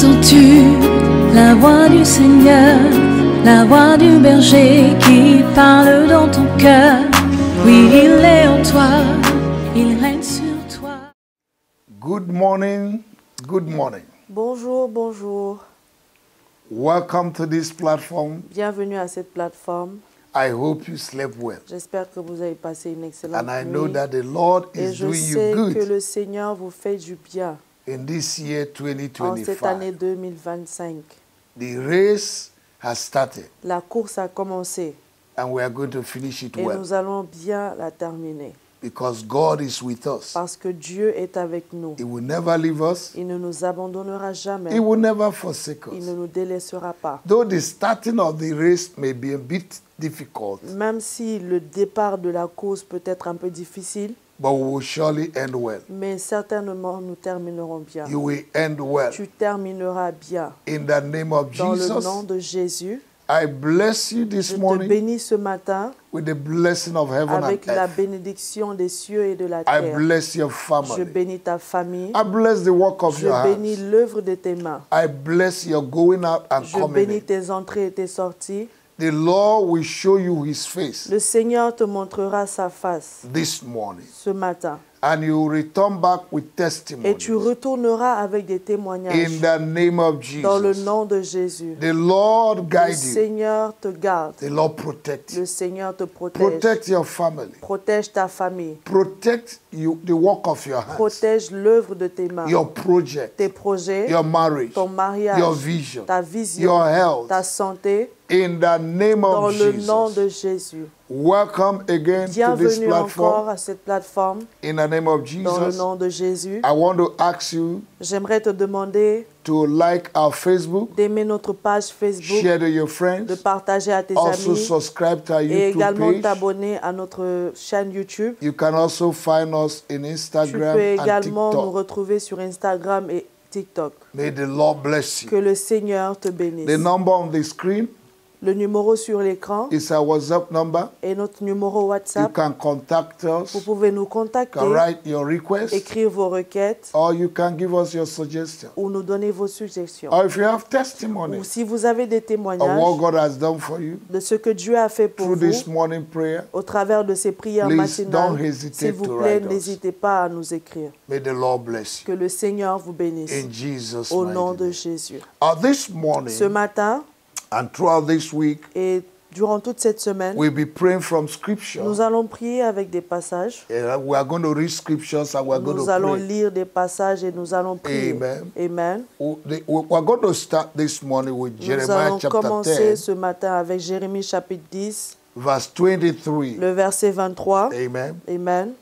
Entends-tu la voix du Seigneur, la voix du berger qui parle dans ton cœur? Oui, il est en toi, il règne sur toi. Good morning, good morning. Bonjour, bonjour. Welcome to this platform. Bienvenue à cette plateforme. I hope you slept well. J'espère que vous avez passé une excellente And I nuit. know that the Lord Et is je doing you sais que good le Seigneur vous fait du bien in this year en cette année 2025. 2025. The race has started La course a commencé and we are going to finish it et well nous allons bien la terminer because God is with us. parce que Dieu est avec nous. He will never leave us. Il ne nous abandonnera jamais. He will never forsake Il ne us. nous délaissera pas. Though the starting of the race may be a bit difficult, Même si le départ de la course peut être un peu difficile, but we will surely end well. mais certainement nous terminerons bien. You will end well. Tu termineras bien. In the name of Dans le Jesus, nom de Jésus, I bless you this je te morning bénis ce matin with the blessing of heaven avec and la earth. bénédiction des cieux et de la I terre. bless your Je family. bénis ta famille. I bless the work of Je your bénis hands. l'œuvre de tes mains. I bless your going out and Je coming bénis in. tes entrées et tes sorties. The Lord will show you his face Le Seigneur te montrera sa face this morning. ce matin. And you will return back with Et tu testimonies retourneras avec des témoignages in the name of dans le Jesus. nom de Jésus. The Lord Le guide you. Seigneur te garde. The Lord protect Le you. Seigneur te protège. Protect your family. Protège ta famille. Protect you, the work of your hands. Protège l'œuvre de tes mains. Your project, Tes projets, your marriage, ton mariage, your vision, ta vision, your health. ta santé, In the name dans of le nom Jesus. de Jésus. Welcome again to this Bienvenue encore platform. à cette plateforme In the name of dans le Jesus, nom de Jésus. I want to ask you J'aimerais te demander to like our Facebook, d'aimer notre page Facebook, share to your de friends, partager à tes also amis subscribe to our et YouTube également page. t'abonner à notre chaîne YouTube. You can also find us in Tu Instagram peux and également nous TikTok. retrouver sur Instagram et TikTok. May the Lord bless Que you. le Seigneur te bénisse. The number on the screen Le numéro sur l'écran is our WhatsApp number. est notre numéro You WhatsApp. can contact us, Vous pouvez nous you contacter, can write your request, écrire vos requêtes or you can give us your suggestion. ou nous donner vos suggestions. Or if you have Ou testimonies si vous avez des of what témoignages God has done for you de ce que Dieu a fait pour through vous this morning prayer, au travers de ces prières please don't matinales, hesitate s'il vous to plaît, write us. n'hésitez pas à nous écrire. may the Lord bless you. Que le Seigneur vous bénisse. In Jesus' Au mighty nom name. de Jésus. This Ce morning matin and throughout this week, et durant toute cette semaine, we'll be praying from Scripture. nous allons prier avec des passages. We are going to read Scriptures and we're going Nous to allons pray. lire des passages et nous allons prier. Amen. Amen. We're going to start this morning with Nous Jeremiah allons chapter commencer 10, ce matin avec Jérémie chapitre 10, verse 23. le verset 23. Amen. Amen.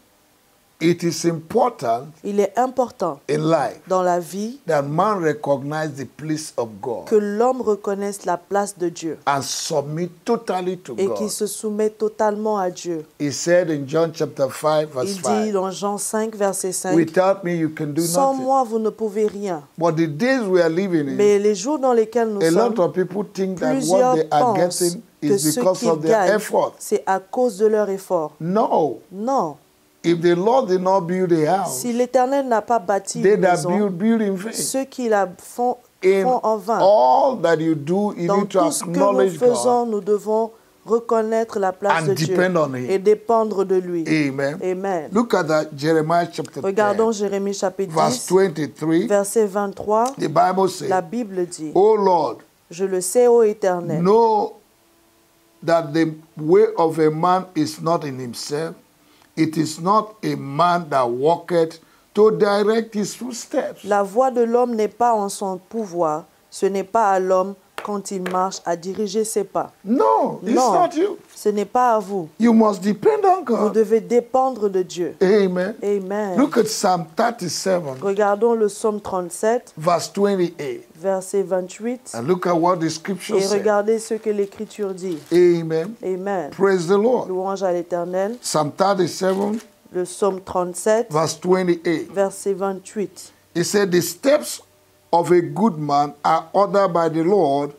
It is important Il est important in life dans la vie that man recognize the place of God que l'homme reconnaisse la place de Dieu and submit totally to et God. qu'il se soumette totalement à Dieu. He said in John chapter 5, verse Il dit 5, dans Jean 5, verset 5, without me you can do sans nothing. moi vous ne pouvez rien. But the days we are living in, Mais les jours dans lesquels nous a sommes, lot of people think that what plusieurs they are pensent getting que is ce because qu'ils of their gagnent, effort. c'est à cause de leur effort. No. Non. If the Lord did not build a house, Si l'Éternel n'a pas bâti they une that maison, build in vain. ceux qui la font In en vain. all that you do, you Dans need to tout ce que nous acknowledge faisons, God nous devons reconnaître la place and de Dieu depend on Him. et dépendre de lui. Amen. Amen. Look at that, Jeremiah chapter Regardons 10, Jérémie chapitre verse 10, 23. verset 23. The Bible says, La Bible dit, O Lord, je le sais, ô Éternel, know that the way of a man is not in himself. It is not a man that walketh to direct his footsteps. la voix de l'homme n'est pas en son pouvoir, ce n'est pas à l'homme quand il marche à diriger ses pas. No, it's Non, not you. ce n'est pas à vous. You must depend on Vous God. devez dépendre de Dieu. Amen. Amen. Look at Psalm 37, Regardons le psaume 37, verse 28. verset 28, And look at what the scripture et says. regardez ce que l'Écriture dit. Amen. Amen. Praise the Lord. Louange à l'Éternel. Psalm 37, Le psaume 37, verse 28. verset 28. It said, the steps of a good man are ordered by the Lord,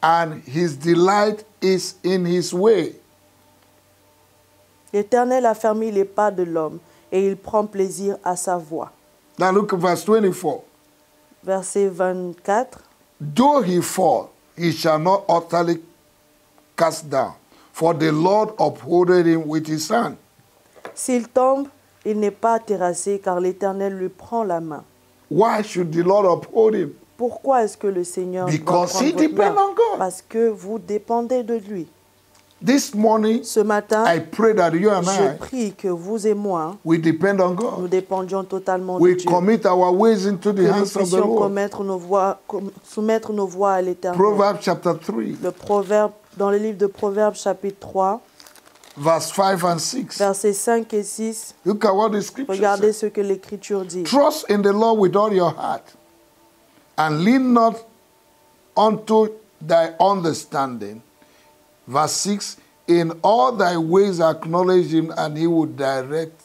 and his delight is in his way. L'Éternel a fermé les pas de l'homme et il prend plaisir à sa voix. Now look at verse 24. Verset 24. Though he fall, he shall not utterly cast down, for the Lord upholdeth him with his hand. S'il tombe, il n'est pas terrassé, car l'Éternel lui prend la main. Why should the Lord uphold him? Pourquoi est-ce que le Seigneur doit Because prendre he votre depends main? on God. Parce que vous dépendez de lui. This morning, Ce matin, I pray that you and je I, prie que vous et moi, we depend on nous God. dépendions totalement de We Dieu. commit our ways into the Que nous hands of the puissions Lord. soumettre nos voies à l'Éternel. Proverbs chapter 3, Le proverbe, dans le livre de Proverbes, chapitre 3, verse 5 and 6. versets 5 et 6, Look at what the scripture regardez says. ce que l'Écriture dit. Trust in the Lord with all your heart, and lean not unto thy understanding. Verse 6, in all thy ways acknowledge him, and he will direct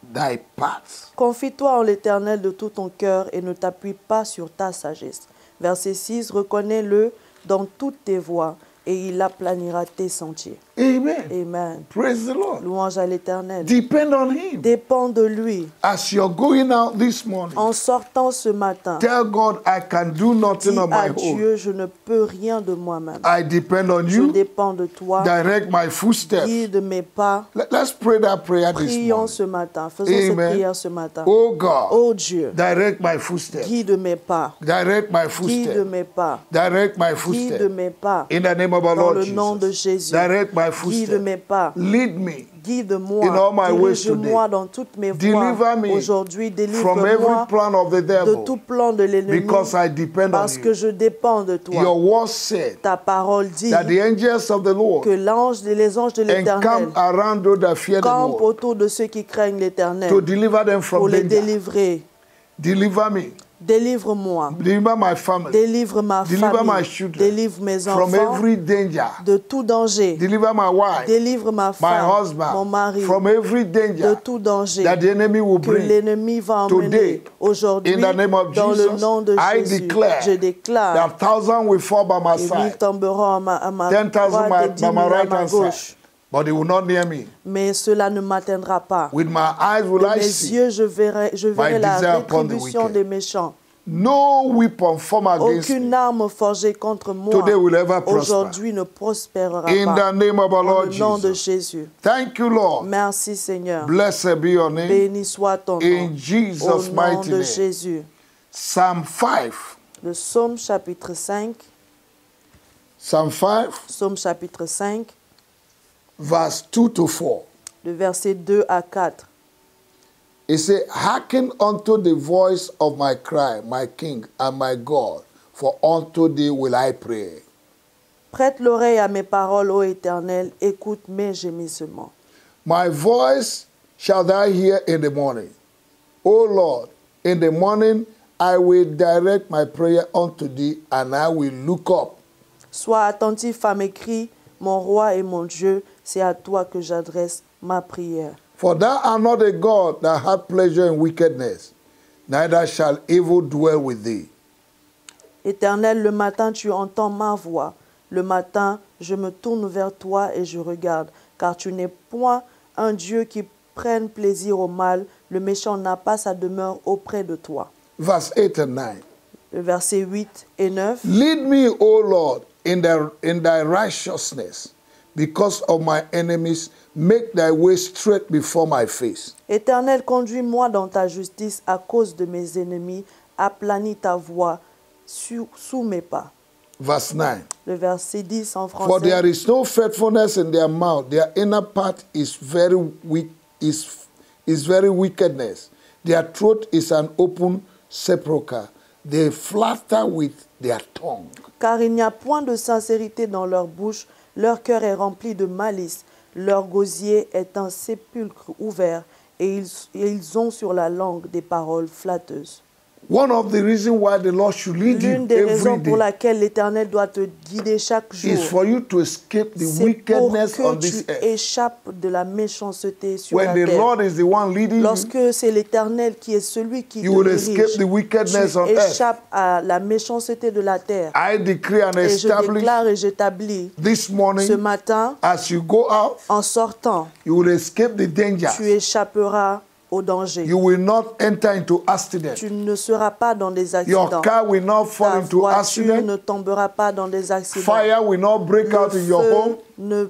thy paths. Confie-toi en l'Éternel de tout ton cœur et ne t'appuie pas sur ta sagesse. Verset 6, reconnais-le dans toutes tes voies et il aplanira tes sentiers. Amen. Amen. Praise the Lord. Louange à l'Éternel. Depend on him. Dépends de lui. As you're going out this morning, En sortant ce matin, tell God, I can do nothing dis on à my own. Dieu, je ne peux rien de moi-même. I depend on Je you. dépends de toi. Direct my footsteps. Guide mes pas. Let's pray that prayer this Prions morning. ce matin. Faisons cette Amen. prière ce matin. Oh God, Oh Dieu, direct my footsteps. guide mes pas. Direct my Guide footsteps. mes pas. Direct my Guide footsteps. mes pas. In the name of our Dans Lord le nom de Jesus. Jésus. Direct my Guide footsteps. mes pas. Lead me Guide-moi. in all my ways Dirige-moi today. dans toutes mes Deliver voies. me Aujourd'hui, from every délivre-moi plan of the de devil, tout plan de l'ennemi. because I depend on Parce que you. je dépends de toi. Your word said Ta parole dit that the angels of the Lord que les anges de l'Éternel encamp around those that fear the campent Lord autour de ceux qui craignent l'Éternel to deliver them pour from les danger. délivrer. Deliver me. Délivre-moi. Deliver my family. Délivre ma Deliver my famille. children Délivre mes from enfants every danger. de tout danger. Deliver my wife, Délivre ma my femme, mon husband mari from every de danger tout danger that the enemy will que bring. l'ennemi va Today, emmener aujourd'hui in the name of dans le Jesus, nom de I Jésus. declare Je déclare that 1,000 will fall by my que 1000 side, tomberont à ma 10,000 droite et 10 by 000 my à right ma hand gauche. side, but they will not near me. Mais cela ne m'atteindra pas. With my eyes will De I mes see. yeux, je verrai la desire upon the rétribution wicked. des méchants. No weapon formed against Aucune me arme forgée contre moi today will ever prosper. aujourd'hui ne prospérera In pas. the name of our Dans Lord le nom de Jesus. Jésus. Thank you, Lord. Merci Seigneur. Blessed be your name. Béni soit ton In nom. Jesus' Au nom mighty de name. Jésus. Psalm 5. Le psaume chapitre 5. Psalm 5, Psaume chapitre 5. verse 2 to 4. Le verset 2 à 4. It says, hearken unto the voice of my cry, my King and my God, for unto thee will I pray. Prête l'oreille à mes paroles, ô Éternel, écoute mes gémissements. My voice shall thou hear in the morning. O Lord, in the morning I will direct my prayer unto thee, and I will look up. Sois attentif à mes cris, mon roi et mon Dieu, c'est à toi que j'adresse ma prière. For thou art not a God that hath pleasure in wickedness, neither shall evil dwell with thee. Éternel, le matin tu entends ma voix. Le matin, je me tourne vers toi et je regarde, car tu n'es point un Dieu qui prenne plaisir au mal. Le méchant n'a pas sa demeure auprès de toi. Verse 8 and 9. Le verset 8 et 9. Lead me, O Lord, in thy righteousness, because of my enemies. Make thy way straight before my face. Éternel, conduis-moi dans ta justice à cause de mes ennemis. Aplanis ta voie sous mes pas. Verse 9. Le verset 10 en français. For there is no faithfulness in their mouth. Their inner part is very weak, is very wickedness. Their throat is an open sepulchre. They flatter with their tongue. Car il n'y a point de sincérité dans leur bouche. Leur cœur est rempli de malice. Leur gosier est un sépulcre ouvert. Et ils ont sur la langue des paroles flatteuses. One of the reasons why the Lord should lead you L'une des raisons every pour day laquelle l'Éternel doit te guider chaque jour, is for you to escape the c'est pour wickedness on que this tu earth. échappes de la méchanceté sur When la the terre. Lord is the one leading you, Lorsque c'est l'Éternel qui est celui qui you te will escape dirige, the wickedness on tu earth. échappes à la méchanceté de la terre. I decree and Et je establish déclare et j'établis this ce morning, matin, as you go out, en sortant, you will escape the tu dangers échapperas au danger. You will not enter into accident. Tu ne seras pas dans des Your accidents. car will not fall Ta into voiture accident. ne tombera pas dans des accidents. Fire will not break out in your home. Ne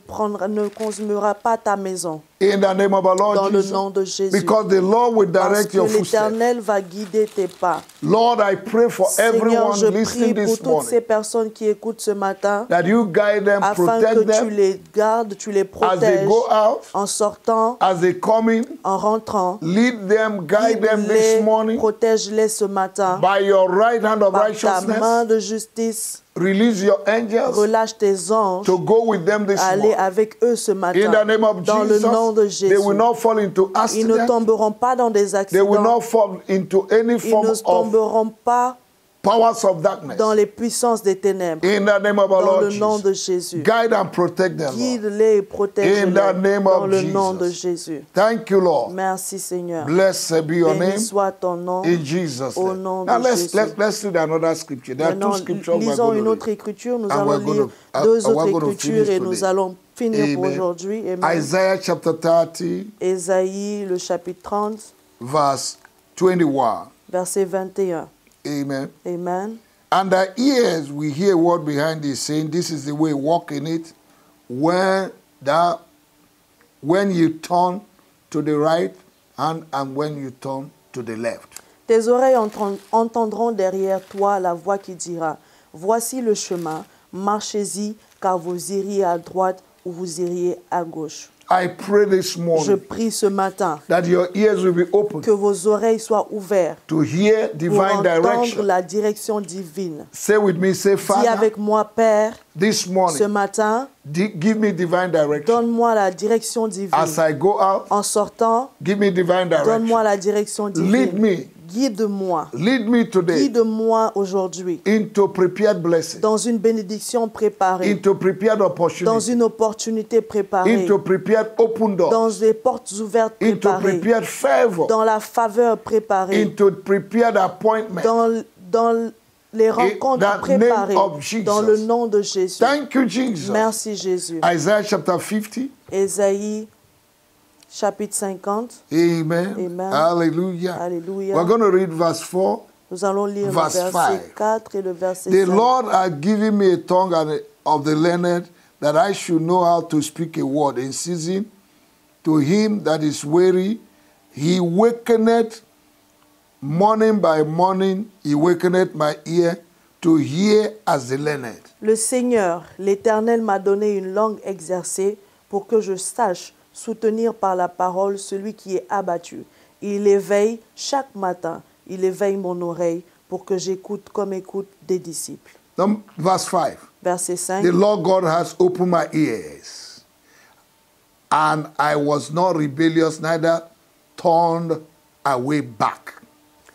consumera pas ta maison. In the name of our Lord Dans le Jesus. nom de Jésus. Because the Lord will Parce direct que your footsteps. l'Éternel va guider tes pas. Lord, I pray for Seigneur, everyone je listening prie pour this toutes ces morning personnes qui écoutent ce matin, that you guide them, afin protect que tu them les gardes, tu les as they protèges go out, en sortant, as they come in. en rentrant. Lead them, guide them this Guide-les, morning protège-les ce matin by your right hand of par ta righteousness. main de justice. Release your angels Relâche tes anges. to go with them this Aller morning. avec eux ce In the matin. name of Dans le nom de Jesus, they will Jésus. not fall into Ils ne accident. tomberont pas dans des They will accidents. not fall into any Ils form ne of tomberont pas powers of darkness. dans les puissances des ténèbres. In the name of our Dans Lord le nom de Jesus. Jésus. Guide and protect them, Lord. Guide-les et In protège-les. the name Dans of le nom de Jesus. Jésus. Thank you, Lord. Merci Seigneur. Blessed be your Béni name soit ton nom. in Jesus' Au name. nom Now de let's Jésus. read another scripture. There are Maintenant, two scriptures we're lisons going une to autre read. écriture. Nous And allons we're going lire to- deux we're autres going to écritures finish et nous today. allons finir pour Amen. aujourd'hui. Amen. Isaiah chapter 30, Ésaïe, le chapitre 30, verse 21. verset 21. Amen. Amen. And our ears we hear a word behind it saying, this is the way, walk in it. When you turn to the right hand and when you turn to the left. Tes oreilles entendront derrière toi la voix qui dira, voici le chemin, marchez-y, car vous iriez à droite ou vous iriez à gauche. I pray this Je morning prie ce matin that your ears will be open que vos oreilles soient ouvertes to hear pour divine entendre direction. la direction divine. Say with me, say, Dis Father, avec moi, Père, this ce morning, matin, give me divine direction. donne-moi la direction divine. As I go out, En sortant, give me divine donne-moi direction. la direction Lead divine. me, Guide-moi. lead me today Guide-moi aujourd'hui into prepared blessing, dans une bénédiction préparée, into prepared dans opportunity, une opportunité préparée, into prepared open doors, dans des portes ouvertes into préparées, prepared favor, dans la faveur préparée, into prepared appointment. dans les rencontres the name préparées, of Jesus. dans le nom de Jésus. Thank you, Jesus. Merci Jésus. Isaiah chapter 50. Ésaïe, chapitre 50. Amen. Amen. Hallelujah. Alléluia. We're going to read verse 4. Nous allons lire le Verse verset 5. 4 et le verset The 5. Lord has given me a tongue of the learned, that I should know how to speak a word in season. To him that is weary, he wakeneth morning by morning, he wakeneth my ear to hear as the learned. Le Seigneur, l'Éternel, m'a donné une langue exercée pour que je sache soutenir par la parole celui qui est abattu. Il éveille chaque matin, il éveille mon oreille pour que j'écoute comme écoute des disciples. Verse 5. Verset 5. The Lord God has opened my ears, and I was not rebellious, neither turned away back.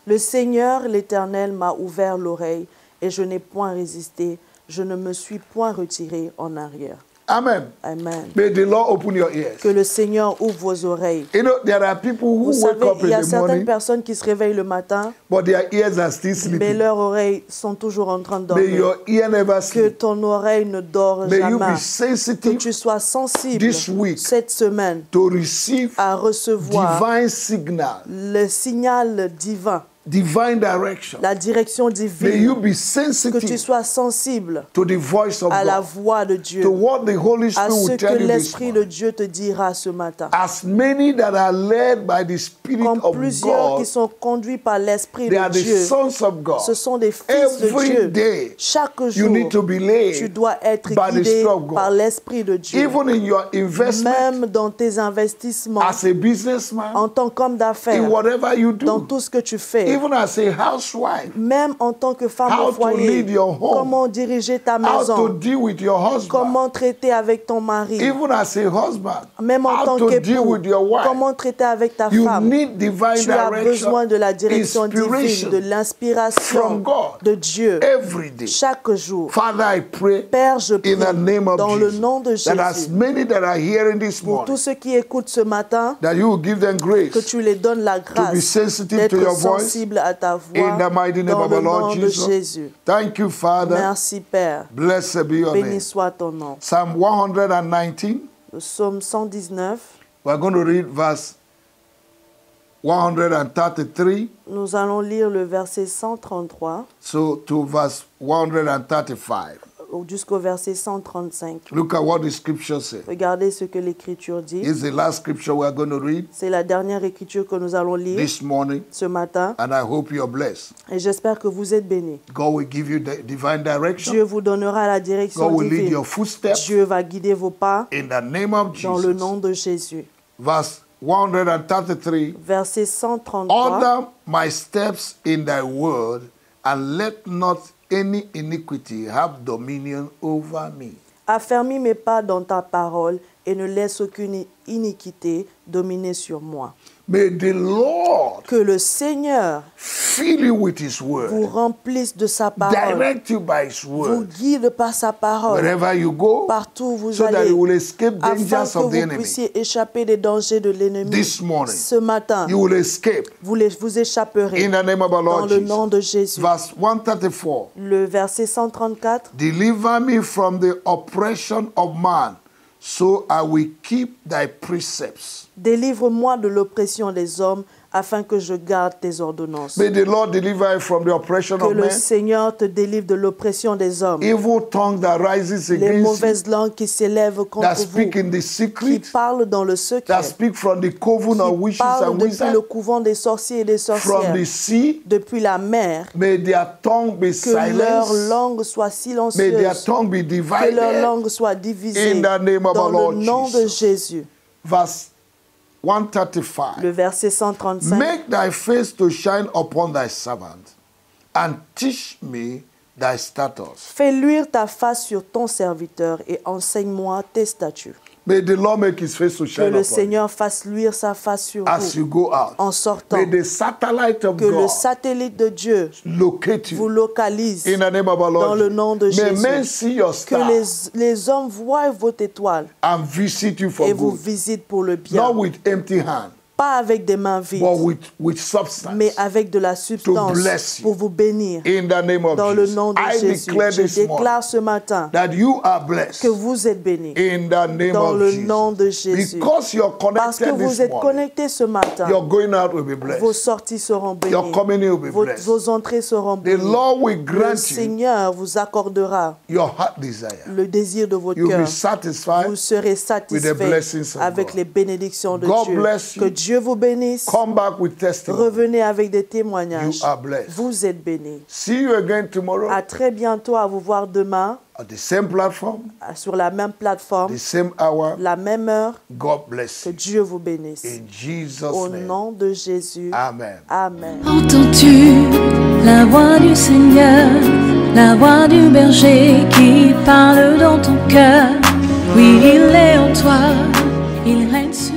Le Seigneur, l'Éternel, m'a ouvert l'oreille et je n'ai point résisté, je ne me suis point retiré en arrière. Amen. Amen. May the Lord open your ears. Que le Seigneur ouvre vos oreilles. You know, there are people who Vous wake savez, up il y a in the certaines morning, personnes qui se réveillent le matin, but their ears are still mais sleeping. leurs oreilles sont toujours en train de May dormir. your ear never Que sleep. ton oreille ne dort May you jamais. be Que sensitive tu sois sensible this week cette semaine to receive à recevoir divine signal, le signal divin, divine direction. la direction May divine. you be Que tu sensitive sois sensible to the voice of à la God, voix de Dieu, to what the Holy à Spirit ce will que tell you this l'Esprit de morning. Dieu te dira ce matin. As many that are led by the Spirit Comme of plusieurs qui God, sont conduits par l'Esprit they are de the Dieu, sons of God. ce sont des fils de Every Dieu. day, Chaque you jour, need to be led tu dois être by the guidé Spirit of God. par l'Esprit de Dieu. Even in your investment, Même dans tes investissements, as a businessman, en tant qu'homme in d'affaires, whatever you dans do, tout ce que tu fais, even as a housewife, même en tant que femme how au to foyer, lead your home, comment diriger ta how to maison, deal with your husband, comment traiter avec ton mari, even as a husband, même en how tant to deal qu'époux, with your wife. comment traiter avec ta You femme. need divine Tu as direction, besoin de la direction inspiration divine, de l'inspiration from God de Dieu every day. chaque jour. Father, I pray Père, je prie in the name of dans le Jesus nom de that as Jésus, many that are hearing this pour morning, tous ceux qui écoutent ce matin, that you will give them que grace tu les donnes la to be grâce sensitive to your d'être voice sensible à ta in voix the mighty name dans of le our Lord nom de Jesus. Jésus. Thank you, Father. Merci Père. Blessed be your Béni name. soit ton nom. Psalm 119, Le psaume 119, we're going to read verse 133, Nous allons lire le verset 133 so to verse 135. jusqu'au verset 135. Look at what the scripture says. Regardez ce que l'Écriture dit. This is the last scripture we are going to read C'est la dernière écriture que nous allons lire this morning, ce matin. and I hope you're blessed. Et j'espère que vous êtes bénis. God will give you the divine direction. Dieu vous donnera la direction God will lead divine. your footsteps Dieu va guider vos pas in the name of dans le Jesus. nom de Jésus. Verse 133. Verset 133. Order my steps in thy word, and let not any iniquity have dominion over me. Affermis mes pas dans ta parole et ne laisse aucune iniquité dominer sur moi. May the Lord Que le Seigneur fill you with his vous word, remplisse de sa parole, direct you by his vous word, guide par sa parole, wherever you go, partout où vous so that allez, you will escape afin dangers que of the vous enemy. puissiez échapper des dangers de l'ennemi. This morning, Ce matin, you will escape vous échapperez in the name of our dans Lord le nom Jesus. de Jésus. Verse 134. Le verset 134. Deliver me from the oppression of man, so I will keep thy precepts. Délivre-moi de l'oppression des hommes, afin que je garde tes ordonnances. May the Lord deliver you from the oppression Que of le men. Seigneur te délivre de l'oppression des hommes. Evil tongue that rises Les against you, mauvaises langues qui s'élèvent that contre vous, speak in the qui secret, parlent dans le secret, that speak from the coven of qui witches parlent and depuis wizards, le couvent des sorciers et des from sorcières, the sea. depuis la mer, May their tongue be que leur silenced. langue soit May their silencieuse, tongue be que leur divided. langue soit divisée In the name of dans our le Lord nom de Jesus. Jésus. Verse 135. Le verset 135. Make thy face to shine upon thy servant, and teach me thy statutes. Fais luire ta face sur ton serviteur et enseigne-moi tes statuts. May the Lord make his face to Que shine le upon you Seigneur fasse luire sa face sur as you vous go out. en sortant. May the satellite of Que le God satellite de Dieu locate vous you localise in the name of our Lord. dans le nom de May men Jésus. see your Que star les hommes voient votre étoile and visit you for et vous good, visitent pour le bien. not with empty hand, Pas avec des mains vides, but with substance. mais avec de la substance bless you. pour vous bénir. In the name of Dans le Jesus, nom de I Jésus, declare je this morning déclare ce matin that you are blessed. que vous êtes bénis. In the name Dans of le Jesus. nom de Jésus. Because you're Parce que connected vous this êtes morning, connectés ce matin, your going out will be vos blessed. sorties seront Your bénies. coming in will be blessed. Vos entrées seront The bénies. Lord will Le grant you Seigneur vous accordera your heart desire. le désir de votre You'll be cœur. satisfied. Vous serez with the blessings satisfait of avec God. les bénédictions de God Dieu. bless you. Que Dieu vous bénisse. Come back with testimony. Revenez avec des témoignages. You are blessed. Vous êtes bénis. See you again tomorrow À très bientôt, à vous voir demain at the same platform, sur la même plateforme, the same hour. la même heure. God bless Que you. Dieu vous bénisse. In Jesus' Au name. nom de Jésus. Amen. Amen. Entends-tu la voix du Seigneur, la voix du berger qui parle dans ton cœur? Oui, il est en toi, il règne sur